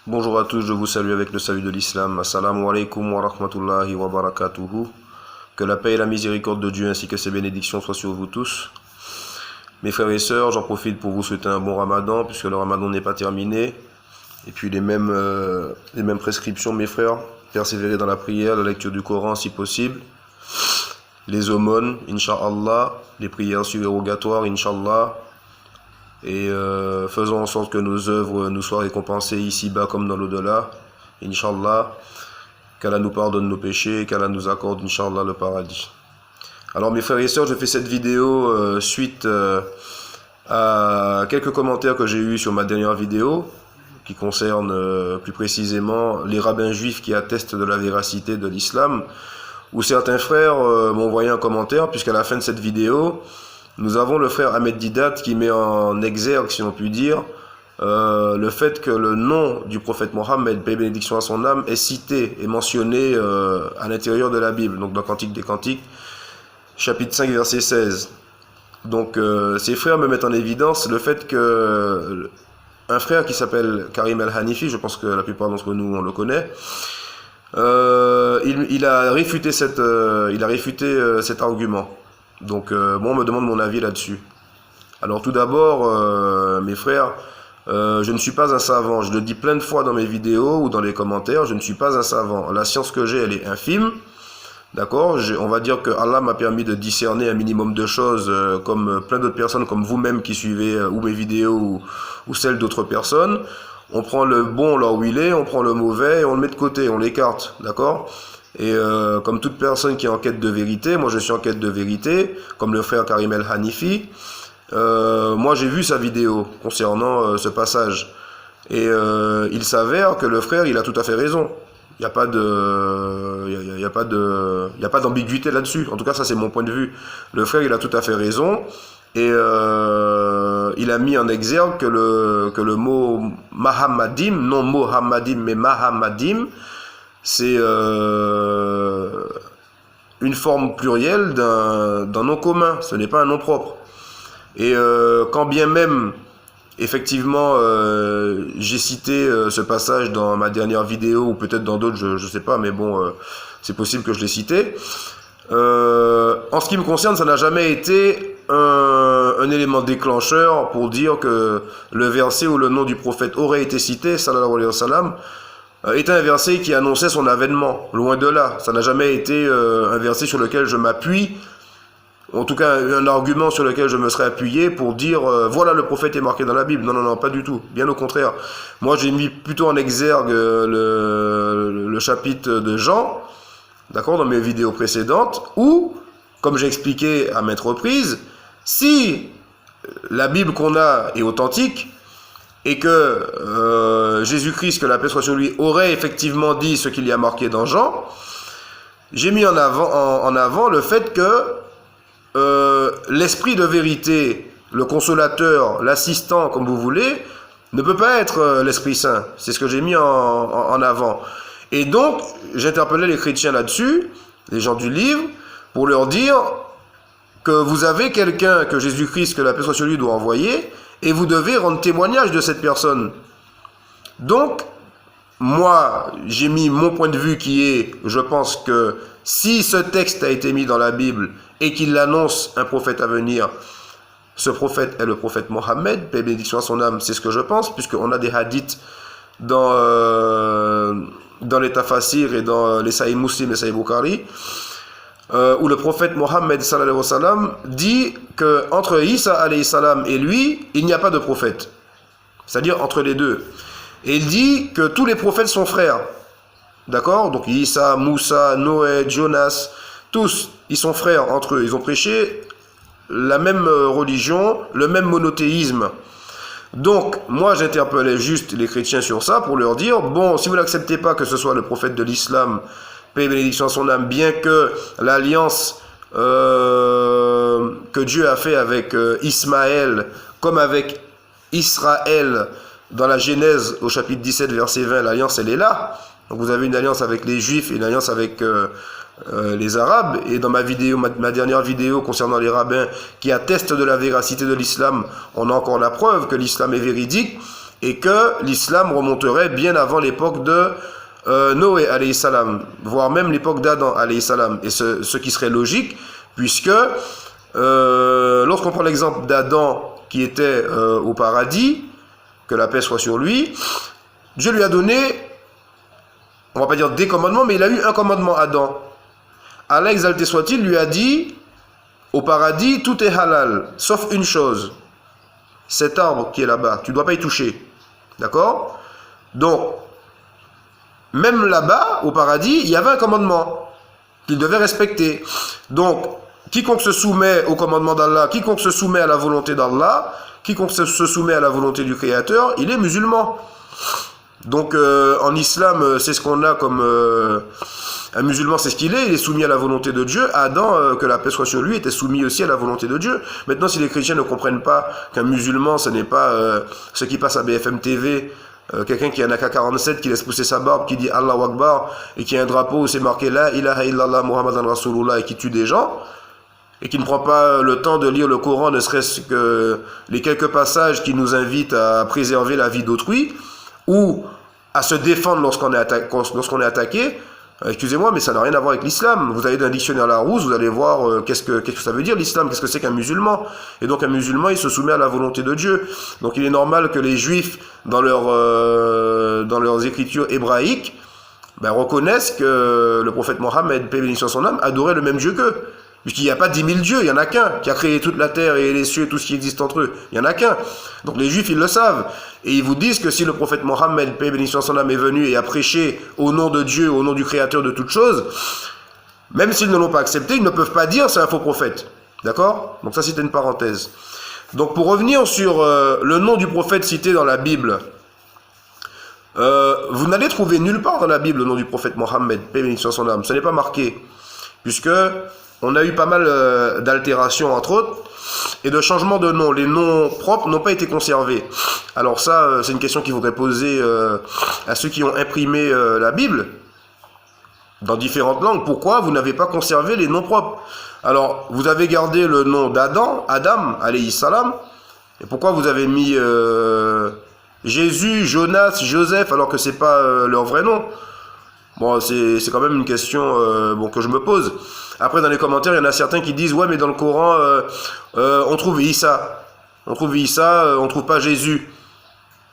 Bonjour à tous, je vous salue avec le salut de l'islam. Assalamu alaikum wa rahmatullahi wa barakatuhu. Que la paix et la miséricorde de Dieu ainsi que ses bénédictions soient sur vous tous. Mes frères et sœurs, j'en profite pour vous souhaiter un bon ramadan puisque le ramadan n'est pas terminé. Et puis les mêmes prescriptions, mes frères. Persévérer dans la prière, la lecture du Coran si possible. Les aumônes, Inch'Allah. Les prières surérogatoires, Inch'Allah. Et faisons en sorte que nos œuvres nous soient récompensées ici-bas comme dans l'au-delà, Inch'Allah, qu'Allah nous pardonne nos péchés et qu'Allah nous accorde, Inch'Allah, le paradis. Alors mes frères et sœurs, je fais cette vidéo suite à quelques commentaires que j'ai eus sur ma dernière vidéo, qui concerne plus précisément les rabbins juifs qui attestent de la véracité de l'islam, où certains frères m'ont envoyé un commentaire, puisqu'à la fin de cette vidéo, nous avons le frère Ahmed Didat qui met en exergue, si on peut dire, le fait que le nom du prophète Mohammed, paix et bénédiction à son âme, est cité et mentionné à l'intérieur de la Bible, donc dans Cantique des Cantiques, chapitre 5, verset 16. Donc ces frères me mettent en évidence le fait que un frère qui s'appelle Karim El-Hanifi, je pense que la plupart d'entre nous on le connaît, il a réfuté cet argument. Donc, moi, on me demande mon avis là-dessus. Alors, tout d'abord, mes frères, je ne suis pas un savant. Je le dis plein de fois dans mes vidéos ou dans les commentaires, je ne suis pas un savant. La science que j'ai, elle est infime. D'accord? On va dire que Allah m'a permis de discerner un minimum de choses, comme plein d'autres personnes, comme vous-même qui suivez ou mes vidéos ou celles d'autres personnes. On prend le bon là où il est, on prend le mauvais et on le met de côté, on l'écarte. D'accord? Et comme toute personne qui est en quête de vérité, moi je suis en quête de vérité, comme le frère Karim El-Hanifi, moi j'ai vu sa vidéo concernant ce passage. Et il s'avère que le frère, il a tout à fait raison. Il n'y a pas d'ambiguïté là-dessus. En tout cas, ça c'est mon point de vue. Le frère, il a tout à fait raison. Et il a mis en exergue que le mot Mahamadim, non Mohammadim, mais Mahamadim, c'est une forme plurielle d'un nom commun, ce n'est pas un nom propre. Et quand bien même, effectivement, j'ai cité ce passage dans ma dernière vidéo, ou peut-être dans d'autres, je ne sais pas, mais bon, c'est possible que je l'ai cité. En ce qui me concerne, ça n'a jamais été un élément déclencheur pour dire que le verset ou le nom du prophète aurait été cité, sallallahu alayhi wa sallam, est un verset qui annonçait son avènement, loin de là. Ça n'a jamais été un verset sur lequel je m'appuie, en tout cas un argument sur lequel je me serais appuyé pour dire voilà, le prophète est marqué dans la Bible. Non, non, non, pas du tout, bien au contraire. Moi j'ai mis plutôt en exergue le chapitre de Jean, d'accord, dans mes vidéos précédentes, où, comme j'ai expliqué à maintes reprises, si la Bible qu'on a est authentique, et que Jésus-Christ, que la paix soit sur lui, aurait effectivement dit ce qu'il y a marqué dans Jean, j'ai mis en avant le fait que l'esprit de vérité, le consolateur, l'assistant, comme vous voulez, ne peut pas être l'Esprit Saint. C'est ce que j'ai mis en avant. Et donc, j'interpellais les chrétiens là-dessus, les gens du livre, pour leur dire que vous avez quelqu'un que Jésus-Christ, que la paix soit sur lui, doit envoyer, et vous devez rendre témoignage de cette personne. Donc, moi, j'ai mis mon point de vue qui est, je pense que si ce texte a été mis dans la Bible et qu'il annonce un prophète à venir, ce prophète est le prophète Mohammed, paix et bénédiction à son âme, c'est ce que je pense, puisqu'on a des hadiths dans les Tafassir et dans les Sahih Muslim et Sahih Bukhari, où le prophète Mohammed sallallahu alayhi wa sallam dit qu'entre Isa alayhi salam et lui, il n'y a pas de prophète. C'est-à-dire entre les deux. Et il dit que tous les prophètes sont frères. D'accord? Donc Isa, Moussa, Noé, Jonas, tous, ils sont frères entre eux. Ils ont prêché la même religion, le même monothéisme. Donc, moi j'interpellais juste les chrétiens sur ça pour leur dire, bon, si vous n'acceptez pas que ce soit le prophète de l'islam, paix et bénédiction à son âme, bien que l'alliance que Dieu a fait avec Ismaël, comme avec Israël, dans la Genèse, au chapitre 17, verset 20, l'alliance, elle est là. Donc vous avez une alliance avec les Juifs et une alliance avec les Arabes. Et dans ma dernière vidéo concernant les rabbins qui attestent de la véracité de l'islam, on a encore la preuve que l'islam est véridique. et que l'islam remonterait bien avant l'époque de Noé, alayhi salam, voire même l'époque d'Adam, alayhi salam, et ce qui serait logique, puisque lorsqu'on prend l'exemple d'Adam qui était au paradis, que la paix soit sur lui, Dieu lui a donné, on va pas dire des commandements, mais il a eu un commandement, Adam. Allah exalté soit-il, lui a dit, au paradis, tout est halal, sauf une chose, cet arbre qui est là-bas, tu ne dois pas y toucher. D'accord? Donc, même là-bas, au paradis, il y avait un commandement qu'il devait respecter. Donc, quiconque se soumet au commandement d'Allah, quiconque se soumet à la volonté d'Allah, quiconque se soumet à la volonté du Créateur, il est musulman. Donc, en islam, c'est ce qu'on a comme... un musulman, c'est ce qu'il est, il est soumis à la volonté de Dieu. Adam, que la paix soit sur lui, était soumis aussi à la volonté de Dieu. Maintenant, si les chrétiens ne comprennent pas qu'un musulman, ce n'est pas ce qui passe à BFM TV, quelqu'un qui a un AK-47, qui laisse pousser sa barbe, qui dit Allahu Akbar, et qui a un drapeau où c'est marqué La ilaha illallah Muhammadan Rasulullah, et qui tue des gens, et qui ne prend pas le temps de lire le Coran, ne serait-ce que les quelques passages qui nous invitent à préserver la vie d'autrui, ou à se défendre lorsqu'on est attaqué, excusez-moi, mais ça n'a rien à voir avec l'islam. Vous allez dans un dictionnaire Larousse, vous allez voir qu'est-ce que ça veut dire l'islam, qu'est-ce que c'est qu'un musulman. Et donc un musulman, il se soumet à la volonté de Dieu. Donc il est normal que les juifs, dans leurs écritures hébraïques, reconnaissent que le prophète Mohammed, paix et bénédiction à son âme, adorait le même Dieu qu'eux. Puisqu'il n'y a pas 10 000 dieux, il n'y en a qu'un qui a créé toute la terre et les cieux et tout ce qui existe entre eux. Il n'y en a qu'un. Donc les juifs, ils le savent. Et ils vous disent que si le prophète Mohammed, paix et bénédiction à son âme, est venu et a prêché au nom de Dieu, au nom du Créateur de toutes choses, même s'ils ne l'ont pas accepté, ils ne peuvent pas dire c'est un faux prophète. D'accord? Donc ça, c'était une parenthèse. Donc pour revenir sur le nom du prophète cité dans la Bible, vous n'allez trouver nulle part dans la Bible le nom du prophète Mohammed, paix et bénédiction à son âme. Ce n'est pas marqué. Puisque... on a eu pas mal d'altérations, entre autres, et de changements de noms. Les noms propres n'ont pas été conservés. Alors ça, c'est une question qu'il faudrait poser à ceux qui ont imprimé la Bible, dans différentes langues. Pourquoi vous n'avez pas conservé les noms propres? Alors, vous avez gardé le nom d'Adam, alayhi salam, et pourquoi vous avez mis Jésus, Jonas, Joseph, alors que c'est pas leur vrai nom? Bon, c'est quand même une question que je me pose. Après, dans les commentaires, il y en a certains qui disent « Ouais, mais dans le Coran, on trouve Issa. On trouve Issa, on trouve pas Jésus. »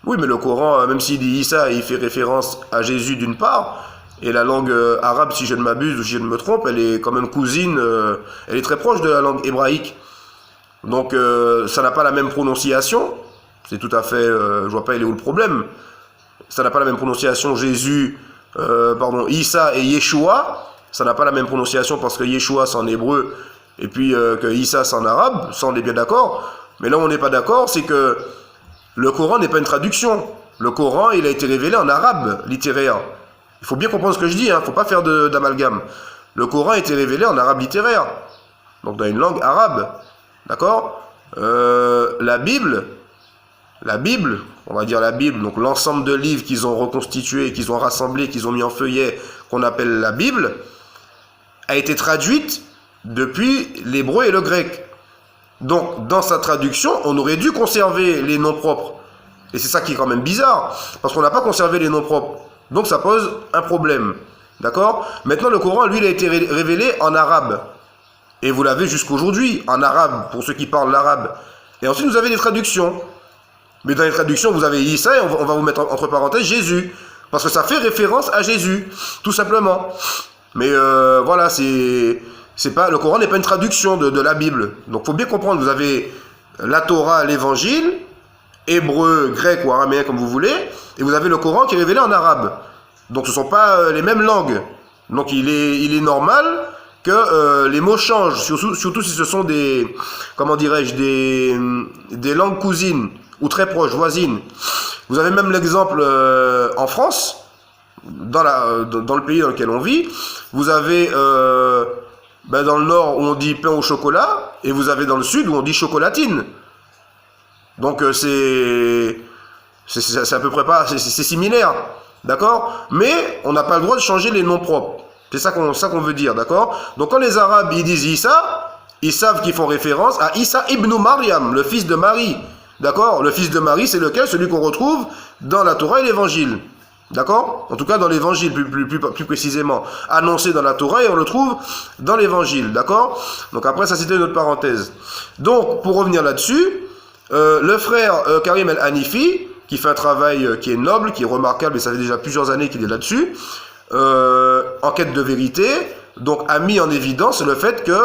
Oui, mais le Coran, même s'il dit Issa, il fait référence à Jésus d'une part. Et la langue arabe, si je ne m'abuse ou si je ne me trompe, elle est quand même cousine, elle est très proche de la langue hébraïque. Donc, ça n'a pas la même prononciation. C'est tout à fait... je vois pas, il est où le problème. Ça n'a pas la même prononciation, Jésus... Issa et Yeshua, ça n'a pas la même prononciation parce que Yeshua c'est en hébreu et puis que Issa c'est en arabe, ça on est bien d'accord. Mais là où on n'est pas d'accord, c'est que le Coran n'est pas une traduction. Le Coran, il a été révélé en arabe littéraire. Il faut bien comprendre ce que je dis, il ne faut pas faire d'amalgame. Le Coran a été révélé en arabe littéraire, donc dans une langue arabe. D'accord? La Bible, on va dire la Bible, donc l'ensemble de livres qu'ils ont reconstitués, qu'ils ont rassemblés, qu'ils ont mis en feuillet, qu'on appelle la Bible, a été traduite depuis l'hébreu et le grec. Donc, dans sa traduction, on aurait dû conserver les noms propres. Et c'est ça qui est quand même bizarre, parce qu'on n'a pas conservé les noms propres. Donc, ça pose un problème. D'accord? Maintenant, le Coran, lui, il a été révélé en arabe. Et vous l'avez jusqu'aujourd'hui, en arabe, pour ceux qui parlent l'arabe. Et ensuite, vous avez des traductions. Mais dans les traductions, vous avez Issa et on va vous mettre entre parenthèses Jésus. Parce que ça fait référence à Jésus, tout simplement. Mais voilà, c'est pas, le Coran n'est pas une traduction de la Bible. Donc il faut bien comprendre, vous avez la Torah, l'évangile, hébreu, grec ou araméen comme vous voulez, et vous avez le Coran qui est révélé en arabe. Donc ce ne sont pas les mêmes langues. Donc il est normal que les mots changent, surtout si ce sont des, comment dirais-je, des langues cousines ou très proches, voisines. Vous avez même l'exemple en France, dans le pays dans lequel on vit, vous avez dans le nord où on dit pain au chocolat, et vous avez dans le sud où on dit chocolatine. Donc c'est à peu près pas, c'est similaire, d'accord? Mais on n'a pas le droit de changer les noms propres. C'est ça qu'on veut dire, d'accord? Donc quand les Arabes ils disent Issa, ils savent qu'ils font référence à Issa ibn Maryam, le fils de Marie. D'accord? Le fils de Marie, c'est lequel? Celui qu'on retrouve dans la Torah et l'Évangile. D'accord? En tout cas, dans l'Évangile, plus précisément. Annoncé dans la Torah et on le trouve dans l'Évangile. D'accord? Donc après, ça c'était une autre parenthèse. Donc, pour revenir là-dessus, le frère Karim El-Hanifi, qui fait un travail qui est noble, qui est remarquable, et ça fait déjà plusieurs années qu'il est là-dessus, en quête de vérité, donc a mis en évidence le fait que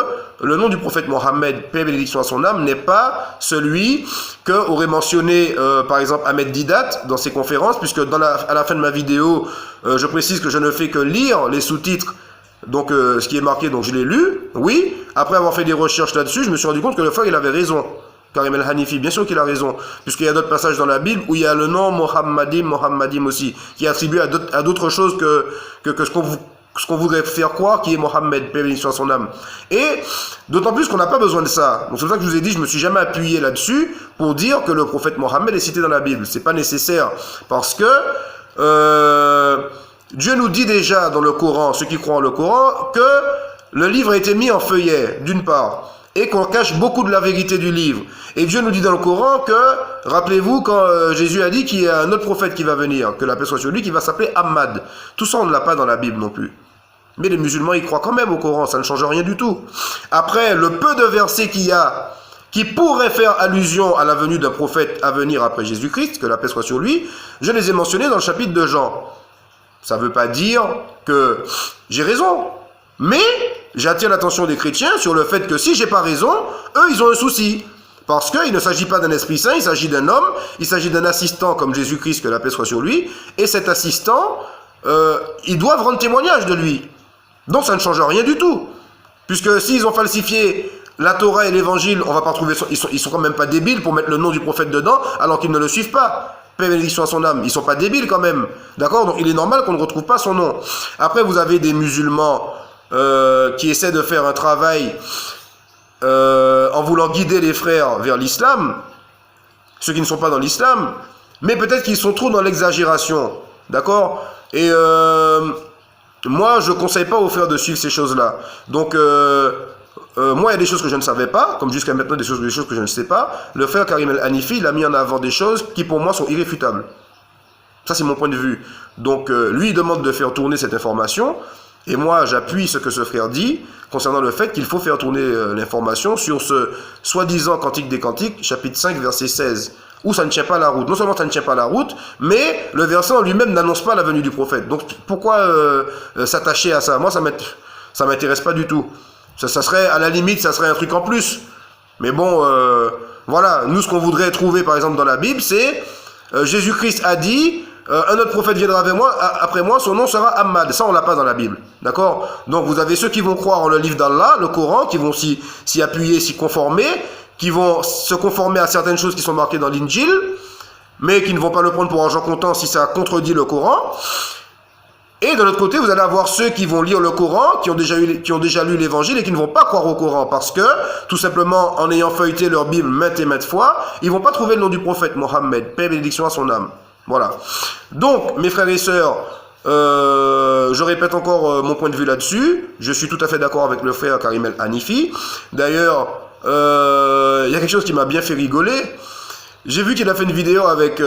le nom du prophète Mohammed, paix et bénédiction à son âme, n'est pas celui que aurait mentionné par exemple Ahmed Didat dans ses conférences, puisque à la fin de ma vidéo, je précise que je ne fais que lire les sous-titres, donc ce qui est marqué, donc je l'ai lu, oui. Après avoir fait des recherches là-dessus, je me suis rendu compte que le frère il avait raison. Karim El-Hanifi, bien sûr qu'il a raison, puisqu'il y a d'autres passages dans la Bible où il y a le nom Mohammadim aussi, qui est attribué à d'autres choses que ce qu'on voudrait faire croire qui est Mohammed, paix et bénédiction à son âme. Et d'autant plus qu'on n'a pas besoin de ça. Donc c'est pour ça que je vous ai dit, je ne me suis jamais appuyé là-dessus pour dire que le prophète Mohammed est cité dans la Bible. C'est pas nécessaire, parce que Dieu nous dit déjà dans le Coran, ceux qui croient en le Coran, que le livre a été mis en feuillet, d'une part, et qu'on cache beaucoup de la vérité du livre. Et Dieu nous dit dans le Coran que, rappelez-vous, quand Jésus a dit qu'il y a un autre prophète qui va venir, que la paix soit sur lui, qui va s'appeler Ahmad. Tout ça, on ne l'a pas dans la Bible non plus. Mais les musulmans, ils croient quand même au Coran, ça ne change rien du tout. Après, le peu de versets qu'il y a, qui pourraient faire allusion à la venue d'un prophète à venir après Jésus-Christ, que la paix soit sur lui, je les ai mentionnés dans le chapitre de Jean. Ça ne veut pas dire que j'ai raison. Mais j'attire l'attention des chrétiens sur le fait que si j'ai pas raison, eux, ils ont un souci. Parce qu'il ne s'agit pas d'un Esprit Saint, il s'agit d'un homme, il s'agit d'un assistant comme Jésus-Christ, que la paix soit sur lui. Et cet assistant, ils doivent rendre témoignage de lui. Donc ça ne change rien du tout. Puisque s'ils ont falsifié la Torah et l'Évangile, on va pas retrouver, ils sont quand même pas débiles pour mettre le nom du prophète dedans, alors qu'ils ne le suivent pas. Paix et bénédiction à son âme. Ils sont pas débiles quand même. D'accord? Donc il est normal qu'on ne retrouve pas son nom. Après, vous avez des musulmans qui essaient de faire un travail en voulant guider les frères vers l'islam, ceux qui ne sont pas dans l'islam, mais peut-être qu'ils sont trop dans l'exagération. D'accord? Et moi, je ne conseille pas aux frères de suivre ces choses-là. Donc, moi, il y a des choses que je ne savais pas, comme jusqu'à maintenant des choses que je ne sais pas. Le frère Karim El-Hanifi, il a mis en avant des choses qui, pour moi, sont irréfutables. Ça, c'est mon point de vue. Donc, lui, il demande de faire tourner cette information. Et moi, j'appuie ce que ce frère dit concernant le fait qu'il faut faire tourner l'information sur ce soi-disant Cantique des Cantiques, chapitre 5, verset 16, où ça ne tient pas la route. Non seulement ça ne tient pas la route, mais le verset en lui-même n'annonce pas la venue du prophète. Donc, pourquoi s'attacher à ça? Moi, ça m'intéresse pas du tout. Ça serait, à la limite, ça serait un truc en plus. Mais bon, voilà, nous, ce qu'on voudrait trouver, par exemple, dans la Bible, c'est Jésus-Christ a dit... un autre prophète viendra après moi, son nom sera Ahmad. Ça, on l'a pas dans la Bible. D'accord? Donc, vous avez ceux qui vont croire en le livre d'Allah, le Coran, qui vont s'y appuyer, s'y conformer, qui vont se conformer à certaines choses qui sont marquées dans l'Injil, mais qui ne vont pas le prendre pour argent comptant si ça contredit le Coran. Et de l'autre côté, vous allez avoir ceux qui vont lire le Coran, qui ont déjà lu l'Évangile et qui ne vont pas croire au Coran parce que, tout simplement, en ayant feuilleté leur Bible maintes et maintes fois, ils ne vont pas trouver le nom du prophète Mohammed, paix et bénédiction à son âme. Voilà. Donc, mes frères et sœurs, je répète encore mon point de vue là-dessus. Je suis tout à fait d'accord avec le frère Karim El-Hanifi. D'ailleurs, il y a quelque chose qui m'a bien fait rigoler. J'ai vu qu'il a fait une vidéo avec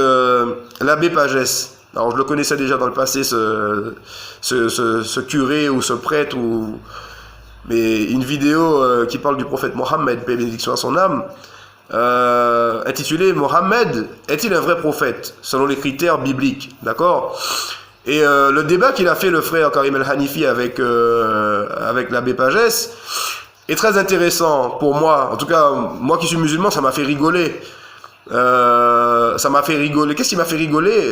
l'abbé Pagès. Alors, je le connaissais déjà dans le passé, ce curé ou ce prêtre, mais une vidéo qui parle du prophète Mohammed, paix et bénédiction à son âme. Intitulé Mohammed est-il un vrai prophète selon les critères bibliques, d'accord? Et le débat qu'il a fait le frère Karim El-Hanifi avec l'abbé Pagès est très intéressant pour moi. En tout cas, moi qui suis musulman, ça m'a fait rigoler. Qu'est-ce qui m'a fait rigoler?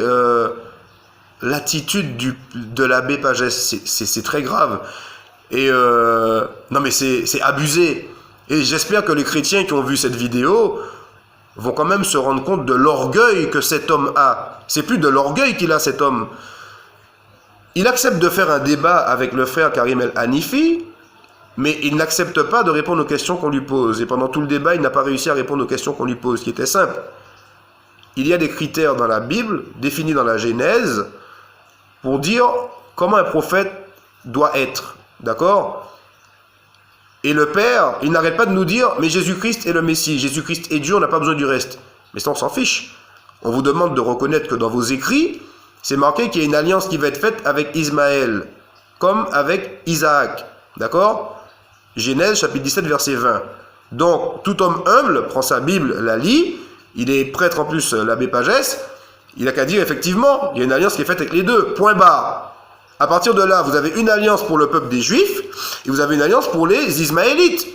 L'attitude de l'abbé Pagès, c'est très grave. Et non mais c'est abusé. Et j'espère que les chrétiens qui ont vu cette vidéo vont quand même se rendre compte de l'orgueil que cet homme a. C'est plus de l'orgueil qu'il a, cet homme. Il accepte de faire un débat avec le frère Karim El-Hanifi, mais il n'accepte pas de répondre aux questions qu'on lui pose. Et pendant tout le débat, il n'a pas réussi à répondre aux questions qu'on lui pose, qui était simple. Il y a des critères dans la Bible, définis dans la Genèse, pour dire comment un prophète doit être. D'accord ? Et le Père, il n'arrête pas de nous dire, mais Jésus-Christ est le Messie, Jésus-Christ est Dieu, on n'a pas besoin du reste. Mais ça, on s'en fiche. On vous demande de reconnaître que dans vos écrits, c'est marqué qu'il y a une alliance qui va être faite avec Ismaël, comme avec Isaac. D'accord? Genèse, chapitre 17, verset 20. Donc, tout homme humble prend sa Bible, la lit, il est prêtre en plus, l'abbé Pagès, il n'a qu'à dire, effectivement, il y a une alliance qui est faite avec les deux, point barre. À partir de là, vous avez une alliance pour le peuple des Juifs, et vous avez une alliance pour les Ismaélites.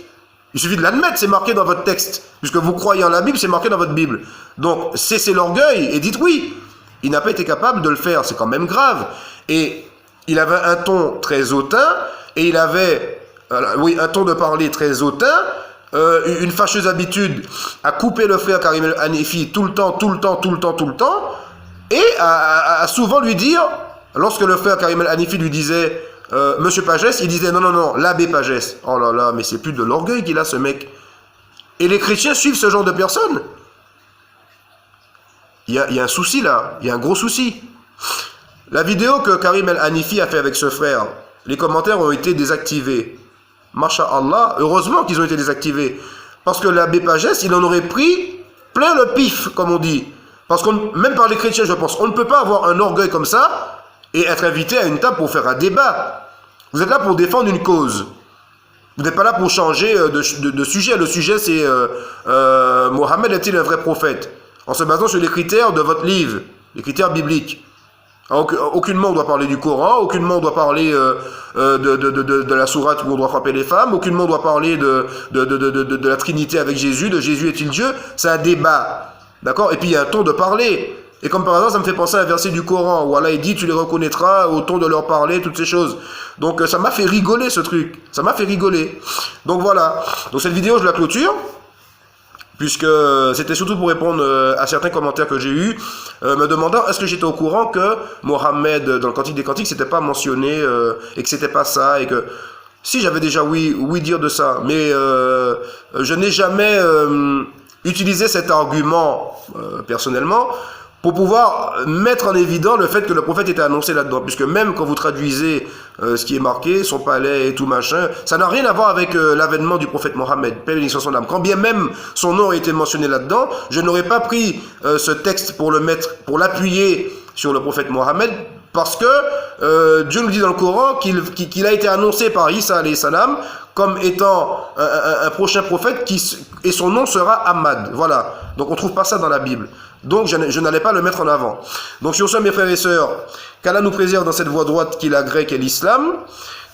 Il suffit de l'admettre, c'est marqué dans votre texte. Puisque vous croyez en la Bible, c'est marqué dans votre Bible. Donc, cessez l'orgueil et dites oui. Il n'a pas été capable de le faire, c'est quand même grave. Et il avait un ton très hautain, et il avait, un ton de parler très hautain, une fâcheuse habitude à couper le frère Karim El Hanifi tout le temps, et à souvent lui dire, lorsque le frère Karim El Hanifi lui disait Monsieur Pagès, il disait non, l'abbé Pagès. Oh là là, mais c'est plus de l'orgueil qu'il a, ce mec. Et les chrétiens suivent ce genre de personnes. Il y a un souci là, il y a un gros souci. La vidéo que Karim El Hanifi a fait avec ce frère, les commentaires ont été désactivés. Masha'Allah, heureusement qu'ils ont été désactivés. Parce que l'abbé Pagès, il en aurait pris plein le pif, comme on dit. Parce que même par les chrétiens, je pense, on ne peut pas avoir un orgueil comme ça et être invité à une table pour faire un débat. Vous êtes là pour défendre une cause. Vous n'êtes pas là pour changer de sujet. Le sujet, c'est Mohammed est-il un vrai prophète? En se basant sur les critères de votre livre, les critères bibliques. Aucunement on doit parler du Coran, aucunement on doit parler de la sourate où on doit frapper les femmes, aucunement on doit parler de la Trinité avec Jésus, de Jésus est-il Dieu. C'est un débat. D'accord? Et puis il y a un ton de parler. Et comme par hasard, ça me fait penser à un verset du Coran où Allah il dit tu les reconnaîtras au ton de leur parler, toutes ces choses. Donc ça m'a fait rigoler ce truc. Ça m'a fait rigoler. Donc voilà. Donc cette vidéo, je la clôture. Puisque c'était surtout pour répondre à certains commentaires que j'ai eus, me demandant est-ce que j'étais au courant que Mohammed, dans le Cantique des Cantiques, c'était pas mentionné, et que c'était pas ça, et que si j'avais déjà oui dire de ça, mais je n'ai jamais utilisé cet argument personnellement pour pouvoir mettre en évidence le fait que le prophète était annoncé là-dedans, puisque même quand vous traduisez ce qui est marqué, son palais et tout machin, ça n'a rien à voir avec l'avènement du prophète Mohammed, paix et bénédiction sur son âme. Quand bien même son nom a été mentionné là-dedans, je n'aurais pas pris ce texte pour le mettre, pour l'appuyer sur le prophète Mohammed, parce que Dieu nous dit dans le Coran qu'il a été annoncé par Isa alayhi salam comme étant un prochain prophète et son nom sera Ahmad. Voilà. Donc on ne trouve pas ça dans la Bible. Donc je n'allais pas le mettre en avant. Donc sur ce, mes frères et sœurs, qu'Allah nous préserve dans cette voie droite qui est la grecque et l'islam,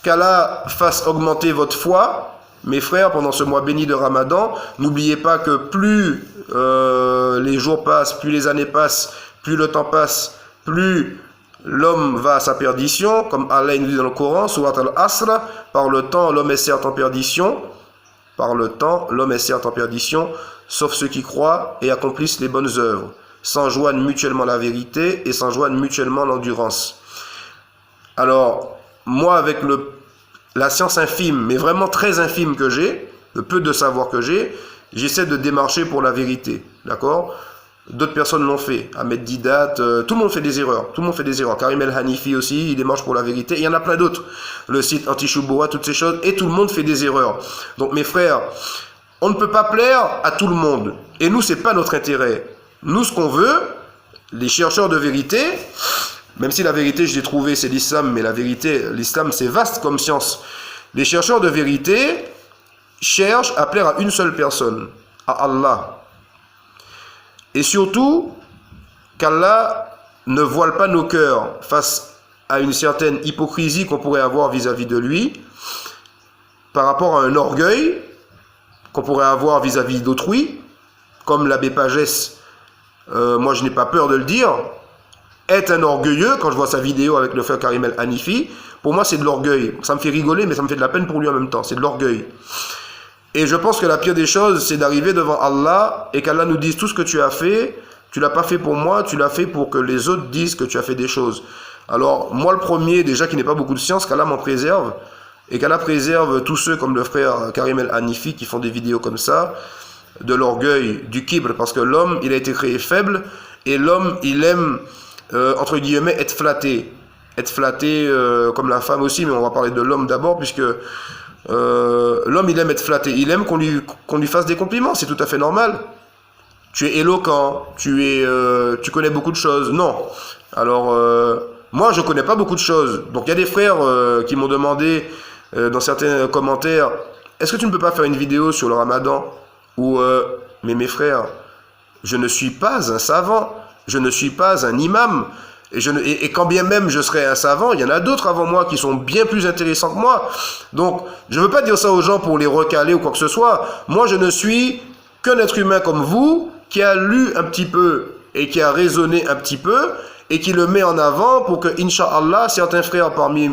qu'Allah fasse augmenter votre foi. Mes frères, pendant ce mois béni de Ramadan, n'oubliez pas que plus les jours passent, plus les années passent, plus le temps passe, plus l'homme va à sa perdition, comme Allah nous dit dans le Coran, Surat al-Asr, par le temps, l'homme est certes en perdition, par le temps, l'homme est certes en perdition, sauf ceux qui croient et accomplissent les bonnes œuvres, s'enjoignent mutuellement la vérité et s'enjoignent mutuellement l'endurance. Alors, moi, avec la science infime, mais vraiment très infime que j'ai, le peu de savoir que j'ai, j'essaie de démarcher pour la vérité, d'accord? D'autres personnes l'ont fait, Ahmed Didat, tout le monde fait des erreurs, Karim El Hanifi aussi, il démarche pour la vérité, et il y en a plein d'autres, le site Anti-Chouboua, toutes ces choses, et tout le monde fait des erreurs. Donc mes frères, on ne peut pas plaire à tout le monde, et nous c'est pas notre intérêt. Nous ce qu'on veut, les chercheurs de vérité, même si la vérité je l'ai trouvée c'est l'islam, mais la vérité, l'islam c'est vaste comme science, les chercheurs de vérité cherchent à plaire à une seule personne, à Allah. Et surtout, qu'Allah ne voile pas nos cœurs face à une certaine hypocrisie qu'on pourrait avoir vis-à-vis de lui, par rapport à un orgueil qu'on pourrait avoir vis-à-vis d'autrui, comme l'abbé Pagès, moi je n'ai pas peur de le dire, est un orgueilleux. Quand je vois sa vidéo avec le frère Karim El Hanifi, pour moi c'est de l'orgueil. Ça me fait rigoler, mais ça me fait de la peine pour lui en même temps, c'est de l'orgueil. Et je pense que la pire des choses, c'est d'arriver devant Allah et qu'Allah nous dise tout ce que tu as fait, tu l'as pas fait pour moi, tu l'as fait pour que les autres disent que tu as fait des choses. Alors, moi le premier, déjà qui n'ai pas beaucoup de science, qu'Allah m'en préserve, et qu'Allah préserve tous ceux comme le frère Karim El Hanifi qui font des vidéos comme ça, de l'orgueil, du kibr, parce que l'homme, il a été créé faible, et l'homme, il aime, entre guillemets, être flatté. Être flatté comme la femme aussi, mais on va parler de l'homme d'abord, puisque l'homme il aime être flatté, il aime qu'on lui fasse des compliments, c'est tout à fait normal. tu es éloquent, tu connais beaucoup de choses. Non. Alors, moi, je connais pas beaucoup de choses. Donc, il y a des frères qui m'ont demandé dans certains commentaires, est-ce que tu ne peux pas faire une vidéo sur le Ramadan? Ou, mais mes frères, je ne suis pas un savant, je ne suis pas un imam. Et quand bien même je serais un savant, il y en a d'autres avant moi qui sont bien plus intéressants que moi. Donc, je ne veux pas dire ça aux gens pour les recaler ou quoi que ce soit. Moi, je ne suis qu'un être humain comme vous, qui a lu un petit peu et qui a raisonné un petit peu, et qui le met en avant pour que, Inch'Allah, certains frères parmi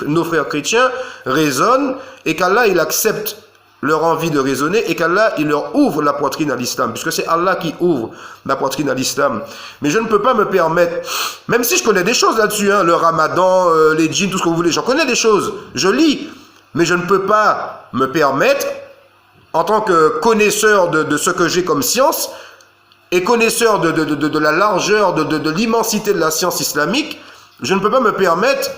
nos frères chrétiens raisonnent, et qu'Allah, il accepte leur envie de raisonner, et qu'Allah, il leur ouvre la poitrine à l'islam, puisque c'est Allah qui ouvre la poitrine à l'islam. Mais je ne peux pas me permettre, même si je connais des choses là-dessus, hein, le ramadan, les djinns, tout ce que vous voulez, j'en connais des choses, je lis, mais je ne peux pas me permettre, en tant que connaisseur de ce que j'ai comme science, et connaisseur de la largeur, de l'immensité de la science islamique, je ne peux pas me permettre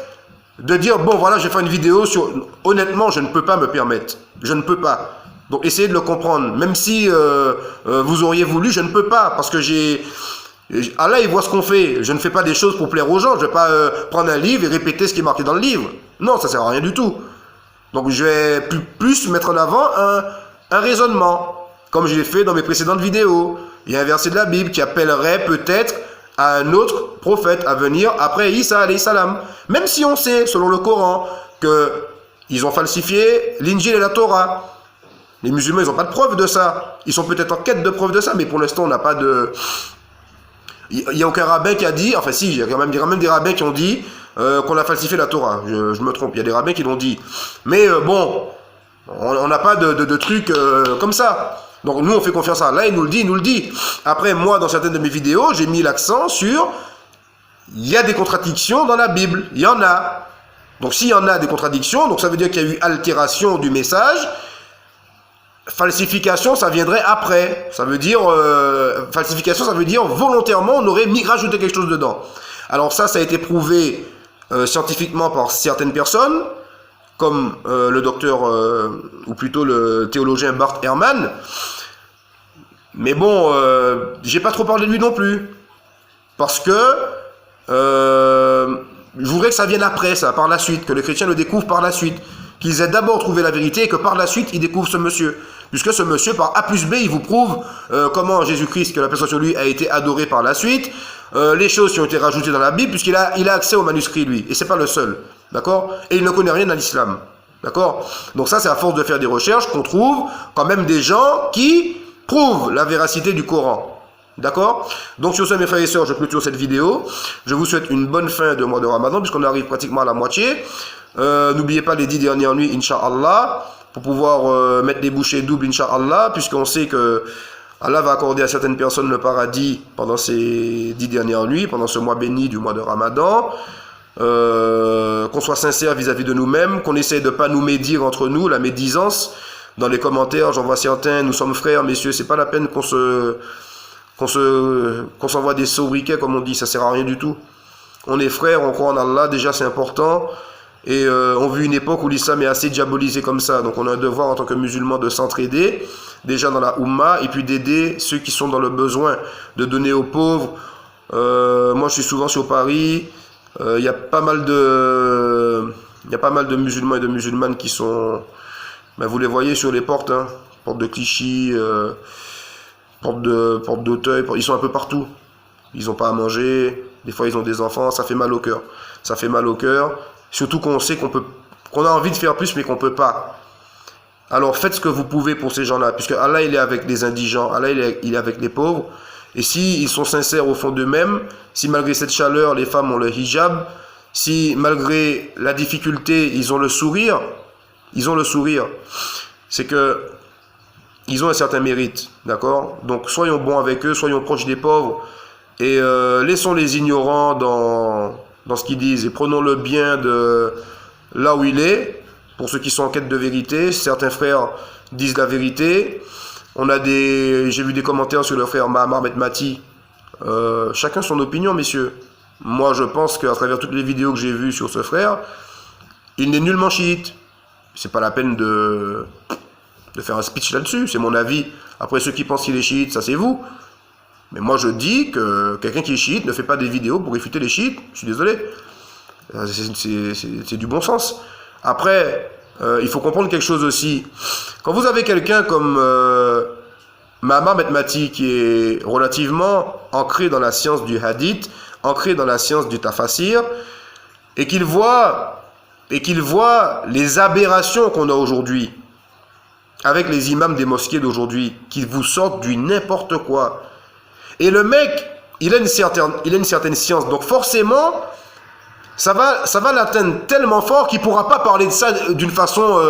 de dire, bon voilà, je vais faire une vidéo sur... Honnêtement, je ne peux pas me permettre. Je ne peux pas. Donc essayez de le comprendre. Même si vous auriez voulu, je ne peux pas. Parce que Allah, il voit ce qu'on fait. Je ne fais pas des choses pour plaire aux gens. Je ne vais pas prendre un livre et répéter ce qui est marqué dans le livre. Non, ça ne sert à rien du tout. Donc je vais plus mettre en avant un raisonnement, comme je l'ai fait dans mes précédentes vidéos. Il y a un verset de la Bible qui appellerait peut-être à un autre prophète à venir après Isa alayhi salam. Même si on sait, selon le Coran, qu'ils ont falsifié l'Injil et la Torah. Les musulmans, ils n'ont pas de preuve de ça. Ils sont peut-être en quête de preuve de ça, mais pour l'instant, on n'a pas de... Il n'y a aucun rabbin qui a dit... Enfin si, il y a quand même des rabbins qui ont dit qu'on a falsifié la Torah. Je me trompe, il y a des rabbins qui l'ont dit. Mais bon, on n'a pas de trucs comme ça. Donc nous, on fait confiance à Allah, il nous le dit. Après, moi, dans certaines de mes vidéos, j'ai mis l'accent sur... Il y a des contradictions dans la Bible. Il y en a. Donc s'il y en a des contradictions, donc ça veut dire qu'il y a eu altération du message. Falsification, ça viendrait après. Ça veut dire... falsification, ça veut dire volontairement, on aurait rajouté quelque chose dedans. Alors ça a été prouvé scientifiquement par certaines personnes, comme le docteur, ou plutôt le théologien Bart Ehrman. Mais bon, j'ai pas trop parlé de lui non plus. Parce que je voudrais que ça vienne après, ça, par la suite, que les chrétiens le découvrent par la suite. Qu'ils aient d'abord trouvé la vérité et que par la suite, ils découvrent ce monsieur. Puisque ce monsieur, par A plus B, il vous prouve comment Jésus-Christ, que la personne sur lui, a été adoré par la suite, les choses qui ont été rajoutées dans la Bible, puisqu'il a accès au manuscrit, lui. Et c'est pas le seul. D'accord? Et il ne connaît rien à l'islam. D'accord? Donc ça, c'est à force de faire des recherches qu'on trouve quand même des gens qui prouvent la véracité du Coran. D'accord? Donc sur ce, mes frères et sœurs, je clôture cette vidéo. Je vous souhaite une bonne fin de mois de Ramadan, puisqu'on arrive pratiquement à la moitié. N'oubliez pas les 10 dernières nuits, Inch'Allah, pour pouvoir mettre les bouchées doubles, Inch'Allah, puisqu'on sait que Allah va accorder à certaines personnes le paradis pendant ces 10 dernières nuits, pendant ce mois béni du mois de Ramadan. Qu'on soit sincère vis-à-vis de nous-mêmes, qu'on essaie de ne pas nous médire entre nous, la médisance. Dans les commentaires, j'en vois certains, nous sommes frères, messieurs, c'est pas la peine qu'on s'envoie des sobriquets, comme on dit, ça sert à rien du tout. On est frères, on croit en Allah, déjà c'est important. Et on vit une époque où l'islam est assez diabolisé comme ça. Donc on a un devoir en tant que musulmans de s'entraider, déjà dans la Oumma, et puis d'aider ceux qui sont dans le besoin, de donner aux pauvres. Moi je suis souvent sur Paris, il y a pas mal de musulmans et de musulmanes qui sont... Ben, vous les voyez sur les portes, hein, porte de Clichy, porte d'Auteuil, ils sont un peu partout. Ils n'ont pas à manger, des fois ils ont des enfants, ça fait mal au cœur. Ça fait mal au cœur, surtout qu'on sait qu'on a envie de faire plus mais qu'on ne peut pas. Alors faites ce que vous pouvez pour ces gens-là, puisque Allah il est avec les indigents, Allah il est avec les pauvres. Et si ils sont sincères au fond d'eux-mêmes, si malgré cette chaleur les femmes ont le hijab, si malgré la difficulté ils ont le sourire, c'est que ils ont un certain mérite, d'accord? Donc soyons bons avec eux, soyons proches des pauvres et laissons les ignorants dans ce qu'ils disent et prenons le bien de là où il est. Pour ceux qui sont en quête de vérité, certains frères disent la vérité. J'ai vu des commentaires sur le frère Mahamar Metmati. Chacun son opinion, messieurs. Moi, je pense qu'à travers toutes les vidéos que j'ai vues sur ce frère, il n'est nullement chiite. C'est pas la peine de faire un speech là-dessus, c'est mon avis. Après, ceux qui pensent qu'il est chiite, ça c'est vous. Mais moi, je dis que quelqu'un qui est chiite ne fait pas des vidéos pour réfuter les chiites. Je suis désolé. C'est du bon sens. Après, il faut comprendre quelque chose aussi. Quand vous avez quelqu'un comme Mahamar Metmati, qui est relativement ancré dans la science du hadith, ancré dans la science du tafsir, et qu'il voit les aberrations qu'on a aujourd'hui, avec les imams des mosquées d'aujourd'hui, qui vous sortent du n'importe quoi. Et le mec, il a une certaine science. Donc forcément, ça va l'atteindre tellement fort qu'il ne pourra pas parler de ça d'une façon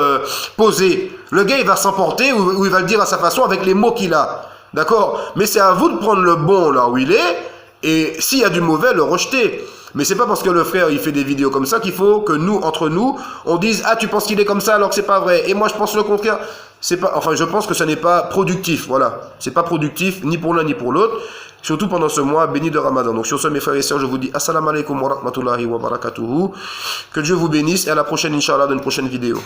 posée. Le gars, il va s'emporter ou il va le dire à sa façon avec les mots qu'il a. D'accord? Mais c'est à vous de prendre le bon là où il est. Et s'il y a du mauvais, le rejeter. Mais c'est pas parce que le frère il fait des vidéos comme ça qu'il faut que nous, entre nous, on dise ah tu penses qu'il est comme ça alors que c'est pas vrai. Et moi je pense le contraire. C'est pas, enfin je pense que ce n'est pas productif. Voilà, c'est pas productif ni pour l'un ni pour l'autre. Surtout pendant ce mois béni de Ramadan. Donc sur ce mes frères et sœurs, je vous dis assalamu alaikum wa rahmatullahi wa barakatuhu. Que Dieu vous bénisse et à la prochaine Inch'Allah dans une prochaine vidéo.